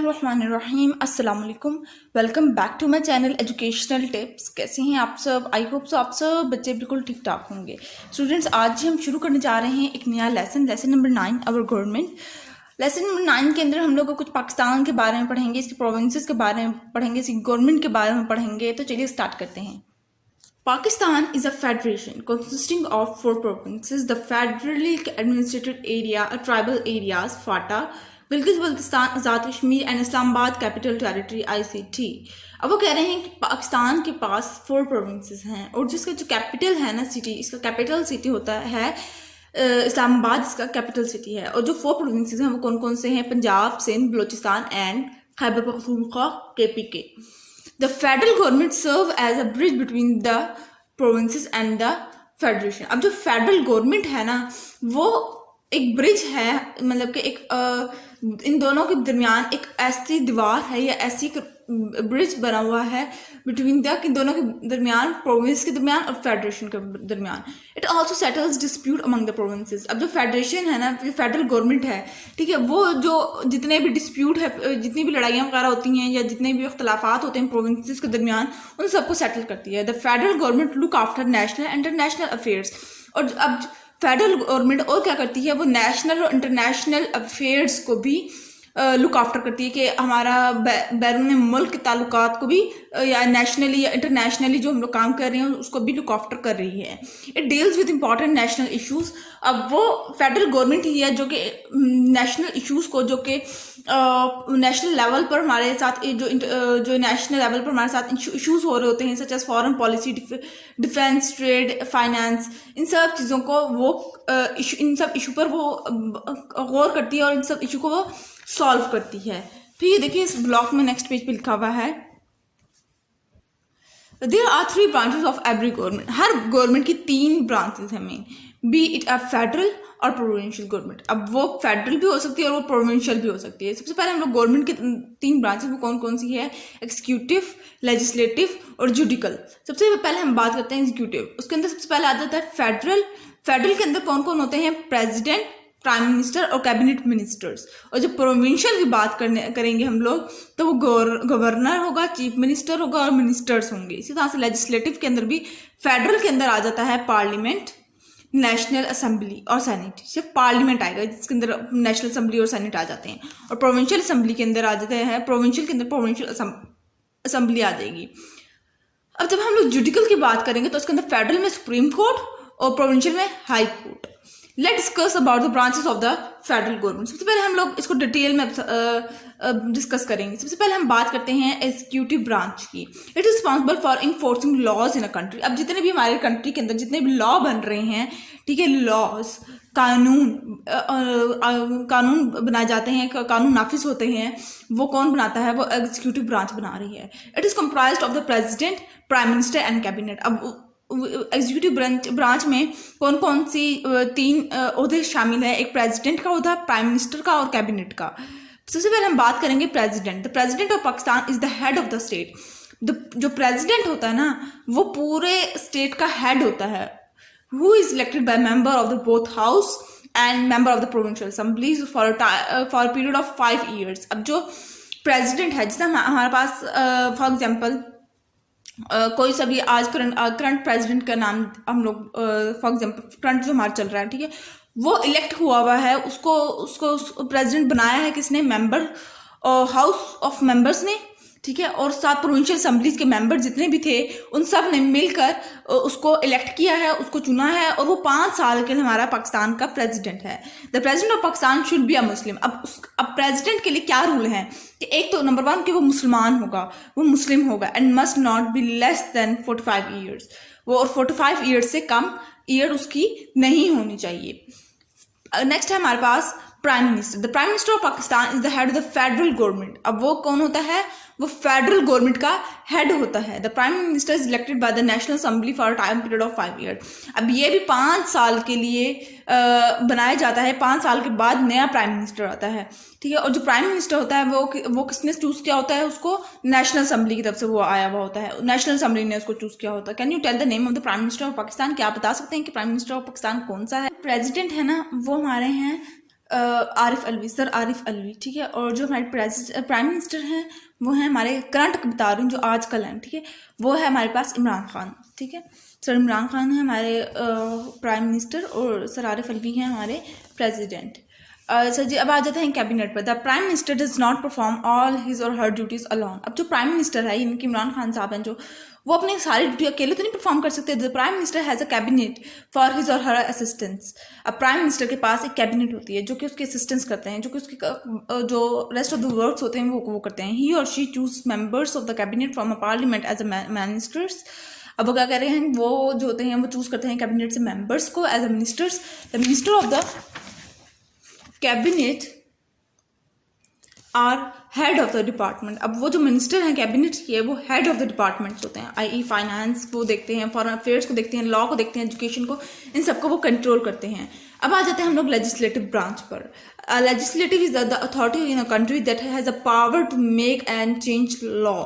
बिस्मिल्लाहिर्रहमानिर्रहीम अस्सलाम वालेकुम। Welcome back to my channel educational tips. कैसे हैं आप सब? आई होप सो आप सब बच्चे बिल्कुल ठीक ठाक होंगे। स्टूडेंट्स, आज हम शुरू करने जा रहे हैं एक नया lesson number 9 our government. Lesson number 9 के अंदर हम लोग कुछ पाकिस्तान के बारे में पढ़ेंगे, इसके प्रोविंसेस के बारे में पढ़ेंगे, इसकी गवर्नमेंट के बारे में पढ़ेंगे। तो चलिए स्टार्ट करते हैं। Pakistan is a federation consisting of 4 provinces: the federally administrated area, tribal areas, FATA, Gilgit-Baltistan, Azad Kashmir and Islamabad Capital Territory (ICT). अब वो कह रहे हैं कि पाकिस्तान के पास 4 प्रोविंसेस हैं और जिसका जो कैपिटल है ना सिटी, इसका कैपिटल सिटी होता है इस्लामाबाद, इसका कैपिटल सिटी है। और जो 4 प्रोविंसेस हैं वो कौन कौन से हैं? Punjab, Sindh, Balochistan and Khyber Pakhtunkhwa (KPK). The federal government serve as a bridge between the provinces and the federation। अब जो फेडरल गवर्नमेंट है ना वो एक ब्रिज है, मतलब कि एक इन दोनों के दरमियान एक ऐसी दीवार है या ऐसी ब्रिज बना हुआ है बिटवीन द, कि दोनों के दरमियान, प्रोविंस के दरमियान और फेडरेशन के दरमियान। It also settles dispute among the provinces. अब जो फेडरेशन है ना, जो फेडरल गवर्नमेंट है, ठीक है, वो जो जितने भी डिस्प्यूट है, जितनी भी लड़ाइयाँ वगैरह होती हैं या जितने भी इख्तलाफात होते हैं प्रोविंसेस के दरमियान, उन सबको सेटल करती है। The federal government look after national and international affairs. और अब फेडरल गवर्नमेंट और क्या करती है, वो नेशनल और इंटरनेशनल अफेयर्स को भी लुक आफ्टर करती है, कि हमारा बैरून मुल्क के ताल्लुकात को भी या नेशनली या इंटरनेशनली जो हम लोग काम कर रहे हैं उसको भी लुक आफ्टर कर रही है। It deals with important national issues. अब वो फेडरल गवर्नमेंट ही है जो कि नेशनल इश्यूज को, जो कि नेशनल लेवल पर हमारे साथ जो नेशनल लेवल पर हमारे साथ इश्यूज हो रहे होते हैं, such as foreign policy, defence, trade, finance, इन सब चीज़ों को वो इन सब इशू पर वो गौर करती है और इन सब इशू को वो सॉल्व करती है। फिर ये देखिए इस ब्लॉक में नेक्स्ट पेज पे लिखा हुआ है, there are 3 branches of every government. हर गवर्नमेंट की 3 ब्रांचेस हैं main, be it a federal or provincial government. अब वो फेडरल भी हो सकती है और वो प्रोविंशियल भी हो सकती है। सबसे पहले हम लोग गवर्नमेंट की 3 ब्रांचेस वो कौन कौन सी है? एग्जीक्यूटिव, लेजिस्लेटिव और जुडिकल। सबसे पहले हम बात करते हैं एग्जीक्यूटिव। उसके अंदर सबसे पहले आ जाता है फेडरल। फेडरल के अंदर कौन कौन होते हैं? प्रेसिडेंट, प्राइम मिनिस्टर और कैबिनेट मिनिस्टर्स। और जब प्रोविंशियल की बात करेंगे हम लोग, तो वो गवर्नर होगा, चीफ मिनिस्टर होगा और मिनिस्टर्स होंगे। इसी तरह से लेजिस्लेटिव के अंदर भी फेडरल के अंदर आ जाता है पार्लियामेंट, नेशनल असेंबली और सेनेट। सिर्फ पार्लियामेंट आएगा जिसके अंदर नेशनल असेंबली और सेनेट आ जाते हैं। और प्रोविंशियल असेंबली के अंदर आ जाते हैं, प्रोविंशियल के अंदर प्रोविंशियल असेंबली आ जाएगी। अब जब हम लोग जुडिकल की बात करेंगे तो उसके अंदर फेडरल में सुप्रीम कोर्ट और प्रोविंशियल में high court. Let discuss about the branches of the federal government. सबसे पहले हम लोग इसको डिटेल में डिस्कस करेंगे। सबसे पहले हम बात करते हैं एग्जीक्यूटिव ब्रांच की। It is responsible for enforcing laws in a country. अब जितने भी हमारे कंट्री के अंदर जितने भी लॉ बन रहे हैं, ठीक है, लॉज, कानून बनाए जाते हैं, कानून नाफिज होते हैं, वो कौन बनाता है? वो एग्जीक्यूटिव ब्रांच बना रही है। It is comprised of the president, prime minister and cabinet. अब एग्जीक्यूटिव ब्रांच में कौन कौन सी 3 ओहदे शामिल है? एक प्रेसिडेंट का ओहदा, प्राइम मिनिस्टर का और कैबिनेट का। सबसे पहले हम बात करेंगे president. The president of Pakistan is the head of the state. जो प्रेसिडेंट होता है ना, वो पूरे स्टेट का हेड होता है। Who is elected by member of the both house and member of the provincial assemblies for a period of 5 years। अब जो प्रेसिडेंट है, जिससे हमारे पास फॉर एग्जाम्पल कोई सा भी आज करंट प्रेसिडेंट का नाम हम लोग फॉर एग्जांपल करंट जो हमारा चल रहा है, ठीक है, वो इलेक्ट हुआ है, उसको प्रेसिडेंट बनाया है किसने? मेंबर हाउस ऑफ मेंबर्स ने, ठीक है, और 7 प्रोविंशियल असेंबलीज के मेंबर जितने भी थे उन सब ने मिलकर उसको इलेक्ट किया है, उसको चुना है, और वो 5 साल के लिए हमारा पाकिस्तान का प्रेसिडेंट है। The president of Pakistan should be a Muslim. अब प्रेसिडेंट के लिए क्या रूल है कि एक तो नंबर 1 कि वो मुसलमान होगा, वो मुस्लिम होगा, and must not be less than 45 years। वो और 45 years से कम ईयर उसकी नहीं होनी चाहिए। नेक्स्ट है हमारे पास prime minister. The prime minister of Pakistan is the head of the federal government. अब वो कौन होता है? वो फेडरल गवर्नमेंट का हेड होता है। The prime minister is elected by the national assembly for a time period of 5 years। अब ये भी 5 साल के लिए बनाया जाता है। 5 साल के बाद नया प्राइम मिनिस्टर आता है, ठीक है। और जो प्राइम मिनिस्टर होता है वो किसने चूज किया होता है? उसको नेशनल असेंबली की तरफ से वो आया हुआ होता है, नेशनल असेंबली ने उसको चूज किया होता है। Can you tell the name of the prime minister of Pakistan? क्या आप बता सकते हैं कि प्राइम मिनिस्टर ऑफ पाकिस्तान कौन सा है? प्रेसिडेंट है ना, वो हमारे हैं आरिफ अलवी, सर आरिफ अलवी, ठीक है। और जो हमारे प्राइम मिनिस्टर हैं वो हैं हमारे, करंट बता रही हूँ जो आजकल हैं, ठीक है, वो है हमारे पास इमरान खान, ठीक है। सर इमरान खान है हमारे प्राइम मिनिस्टर और सर आरिफ अलवी हैं हमारे प्रेसिडेंट। सर जी अब आ जाते हैं कैबिनेट पर। The prime minister does not perform all his और हर ड्यूटीज अलोन। अब जो प्राइम मिनिस्टर है इनके इमरान खान साहब हैं, जो वो अपनी सारी ड्यूटी अकेले तो नहीं परफॉर्म कर सकते। The prime minister has a cabinet for his और हर असिस्टेंट्स। अब प्राइम मिनिस्टर के पास एक कैबिनेट होती है जो कि उसके असिस्टेंट्स करते हैं, जो कि उसके जो रेस्ट ऑफ द वर्क्स होते हैं वो करते हैं। He or she choose members of the cabinet from a parliament as a ministers. अब वो क्या कह रहे हैं, वो जो होते हैं वो चूज करते हैं कैबिनेट से मेंबर्स को as a ministers. The minister of the cabinet are head of the department. अब वो जो मिनिस्टर हैं कैबिनेट के, वो हेड ऑफ द डिपार्टमेंट्स होते हैं, आई फाइनेंस को देखते हैं, फॉरेन अफेयर्स को देखते हैं, लॉ को देखते हैं, एजुकेशन को, इन सबको वो कंट्रोल करते हैं। अब आ जाते हैं हम लोग लेजिस्लेटिव ब्रांच पर। Legislative is the authority in a country that has a power to make and change law.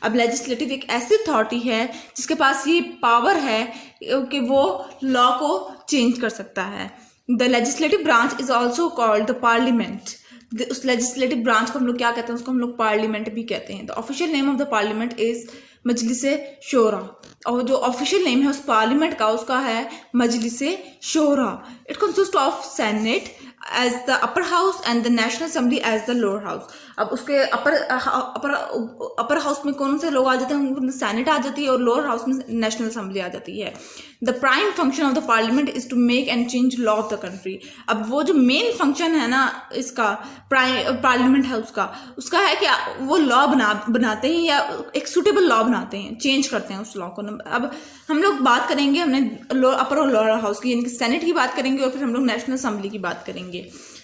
अब लेजिस्लेटिव एक ऐसी अथॉरिटी है जिसके पास ये पावर है कि वो लॉ को चेंज कर सकता है। The legislative branch is also called the parliament. उस लेजिस्लेटिव ब्रांच को हम लोग क्या कहते हैं, उसको हम लोग पार्लियामेंट भी कहते हैं। The official name of the parliament is Majlis Shura. और जो ऑफिशियल नेम है उस पार्लियामेंट का, उसका है Majlis Shura. It consist of senate as the upper house and the national assembly as the lower house. अब उसके अपर हाउस में कौन से लोग आ जाते हैं, सेनेट आ जाती है, और लोअर हाउस में नेशनल असेंबली आ जाती है। The prime function of the parliament is to make and change law of the country. अब वो जो मेन फंक्शन है ना इसका, पार्लियामेंट है उसका है कि वो लॉ बनाते हैं या एक सुटेबल लॉ बनाते हैं, चेंज करते हैं उस लॉ को। अब हम लोग बात करेंगे, हमने अपर और लोअर हाउस की यानी कि सेनेट की बात करेंगे, और फिर हम लोग नेशनल असेंबली की बात करेंगे।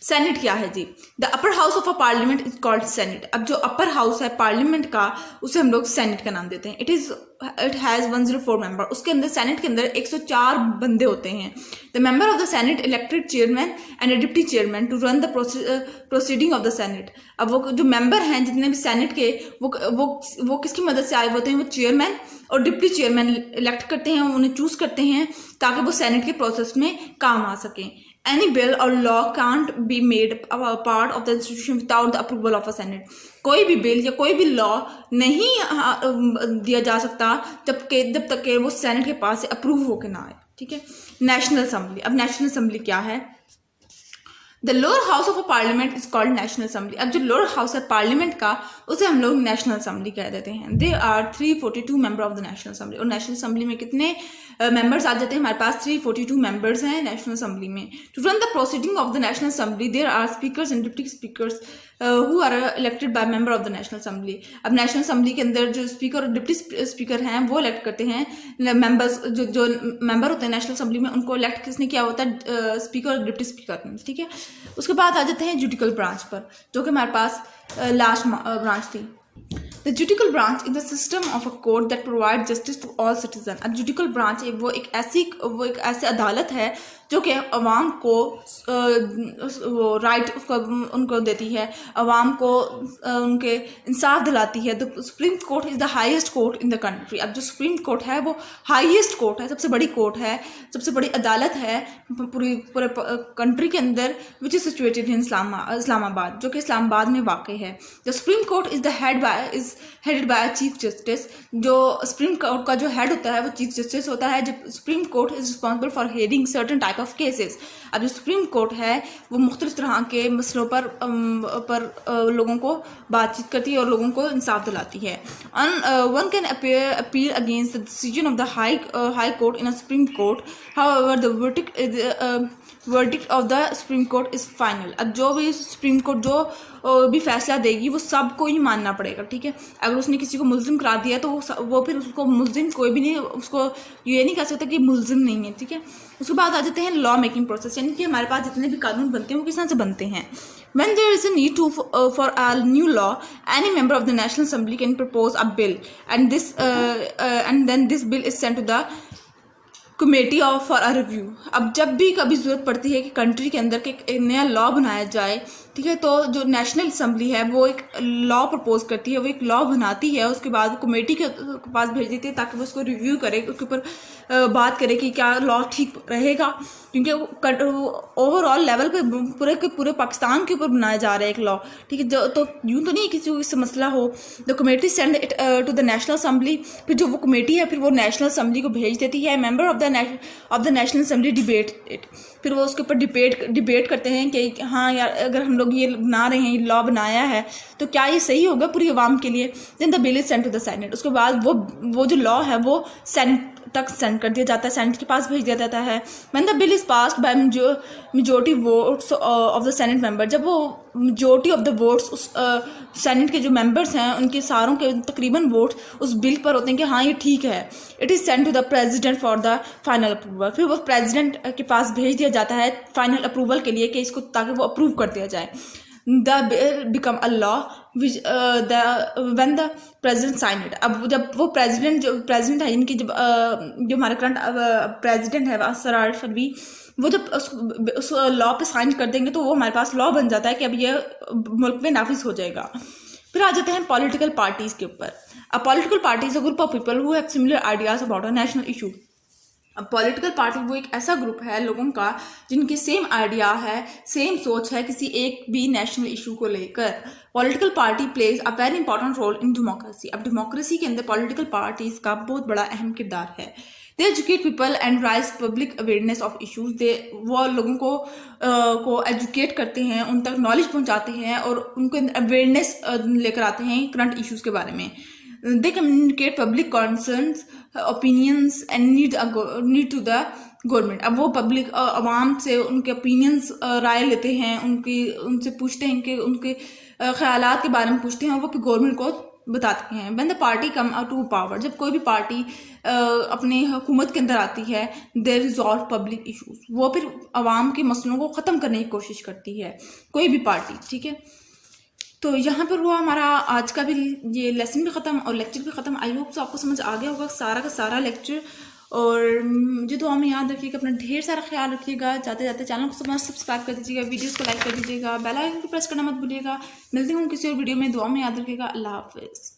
सेनेट क्या है जी? The upper house of a parliament is called senate. अब जो अपर हाउस है पार्लियामेंट का, उसे हम लोग सेनेट का नाम देते हैं। It has 104 member. उसके अंदर सेनेट के अंदर 104 बंदे होते हैं। The member of the senate elected chairman and deputy chairman to run the proceeding of the senate. अब वो जो मेंबर हैं जितने भी सेनेट के, वो किसकी मदद से आए होते हैं? वो चेयरमैन और डिप्टी चेयरमैन इलेक्ट करते हैं, उन्हें चूज करते हैं ताकि वो सेनेट के प्रोसेस में काम आ सकें। Any bill or law can't be made a part of the institution without the approval of a Senate. कोई भी बिल या कोई भी लॉ नहीं दिया जा सकता जब तक के वो सेनेट के पास से अप्रूव होके ना आए, ठीक है। National assembly. अब नेशनल असेंबली क्या है? The lower house of a parliament is called national assembly. अब जो लोअर हाउस है पार्लियामेंट का, उसे हम लोग नेशनल असेंबली कह देते हैं। They are 342 member of the national assembly. और नेशनल असेंबली में कितने मेंबर्स आ जाते हैं? हमारे पास 342 मेंबर्स हैं नेशनल असेंबली में। To run the proceeding of the national assembly there are speakers and deputy speakers who are elected by member of the national assembly. अब नेशनल असेंबली के अंदर जो स्पीकर और डिप्टी स्पीकर हैं वो elect करते हैं मेंबर्स। जो मेंबर होते हैं नेशनल असेंबली में, उनको इलेक्ट किसने किया होता है? स्पीकर और डिप्टी स्पीकर ने, ठीक है। उसके बाद आ जाते हैं जुडिकल ब्रांच पर, जो कि हमारे पास लास्ट ब्रांच थी। The judicial branch is the system of a court that provides justice to all citizens. अब judicial branch वो एक ऐसी अदालत है जो कि अवाम को वो राइट उनको देती है, अवाम को उनके इंसाफ दिलाती है। The supreme court is the highest court in the country. अब जो सुप्रीम कोर्ट है वो हाईएस्ट कोर्ट है, सबसे बड़ी कोर्ट है, सबसे बड़ी अदालत है पूरे कंट्री के अंदर, which is situated in Islamabad, जो कि इस्लामाबाद में वाक़ है। The supreme court is headed by chief justice. जो सुप्रीम कोर्ट का जो हेड होता है वो चीफ जस्टिस होता है। जब supreme court is responsible for heading certain type of cases. अब जो सुप्रीम कोर्ट है वो मुख्तलिफ तरह के मसलों पर लोगों को बातचीत करती है और लोगों को इंसाफ दिलाती है। One can appeal against the decision of the high court in a supreme court, however the verdict of the supreme court is final. अब जो भी सुप्रीम कोर्ट जो भी फैसला देगी वो सबको ही मानना पड़ेगा, ठीक है। अगर उसने किसी को मुल्जिम करार दिया तो वो फिर उसको मुल्जिम कोई भी नहीं, उसको ये नहीं कह सकता कि मुल्जिम नहीं है, ठीक है। उसके बाद आ जाते हैं लॉ मेकिंग प्रोसेस, यानी कि हमारे पास जितने भी कानून बनते हैं वो किस तरह से बनते हैं। When there is a need for a new law, any member of the National Assembly can propose a bill, and then this bill is sent to the committee for a review. अब जब भी कभी ज़रूरत पड़ती है कि country के अंदर के एक नया लॉ बनाया जाए ठीक है। तो जो नेशनल असम्बली है वो एक लॉ प्रपोज करती है, वो एक लॉ बनाती है, उसके बाद कमेटी के पास भेज देती है ताकि वो उसको रिव्यू करे, उसके ऊपर बात करे कि क्या लॉ ठीक रहेगा, क्योंकि ओवरऑल लेवल पे पूरे के पूरे पाकिस्तान के ऊपर बनाया जा रहा है एक लॉ, ठीक है। तो यूँ तो नहीं किसी को इससे मसला हो। The committee send it to the national assembly, फिर जो वो कमेटी है फिर वो नेशनल असम्बली को भेज देती है। Member of the national assembly debate it, फिर वो उसके ऊपर डिबेट करते हैं कि हाँ यार अगर हम लोग ये बना रहे हैं, लॉ बनाया है तो क्या ये सही होगा पूरी आवाम के लिए। Then the bill is send to the senate, उसके बाद वो जो लॉ है वो सेनेट तक सेंड कर दिया जाता है, सेनेट के पास भेज दिया जाता है। When the bill is passed by majority votes of the senate member, जब वो मेजोरिटी ऑफ द वोट्स उस सेनेट के जो मेंबर्स हैं उनके सारों के तकरीबन वोट्स उस बिल पर होते हैं कि हाँ ये ठीक है, it is send to the president for the final approval, फिर वो प्रेसिडेंट के पास भेज दिया जाता है फाइनल अप्रूवल के लिए कि इसको ताकि वो अप्रूव कर दिया जाए। The bill become a law which when the president sign it. अब जब वो प्रेसिडेंट है इनकी, जो हमारे करंट प्रेसिडेंट है सर आरिफ अलवी, वो जब उस लॉ पे साइन कर देंगे तो वो हमारे पास लॉ बन जाता है कि अब ये मुल्क में नाफिज हो जाएगा। फिर आ जाते हैं पॉलिटिकल पार्टीज के ऊपर। अब political parties a group of people who have similar ideas about a national issue. अब पॉलिटिकल पार्टी वो एक ऐसा ग्रुप है लोगों का जिनकी सेम आइडिया है, सेम सोच है किसी एक भी नेशनल इशू को लेकर। Political party plays a very important role in democracy. अब डेमोक्रेसी के अंदर पॉलिटिकल पार्टीज का बहुत बड़ा अहम किरदार है। They educate people and rise public awareness of issues. वो लोगों को एजुकेट करते हैं, उन तक नॉलेज पहुंचाते हैं और उनको अवेयरनेस लेकर आते हैं करंट इशूज के बारे में। They communicate public concerns, opinions and need to the government। अब वो पब्लिक आवाम से उनके ओपिनियंस राय लेते हैं, उनसे पूछते हैं कि उनके ख्यालात के बारे में पूछते हैं और वो फिर गवर्नमेंट को बताते हैं। When the party come to power, जब कोई भी पार्टी अपने हुकूमत के अंदर आती है, they resolve public issues, वो फिर आवाम के मसलों को ख़त्म करने की कोशिश करती है कोई भी पार्टी, ठीक है। तो यहाँ पर हुआ हमारा आज का भी ये लेसन भी ख़त्म और लेक्चर भी ख़त्म। आई होप सो आपको समझ आ गया होगा सारा का सारा लेक्चर। और मुझे दुआ में याद रखिएगा, अपना ढेर सारा ख्याल रखिएगा। जाते जाते चैनल को सब्सक्राइब कर दीजिएगा, वीडियोस को लाइक कर दीजिएगा, बेल आइकन को प्रेस करना मत भूलिएगा। मिलती हूँ किसी और वीडियो में। दुआ में याद रखिएगा। अल्लाह हाफिज़।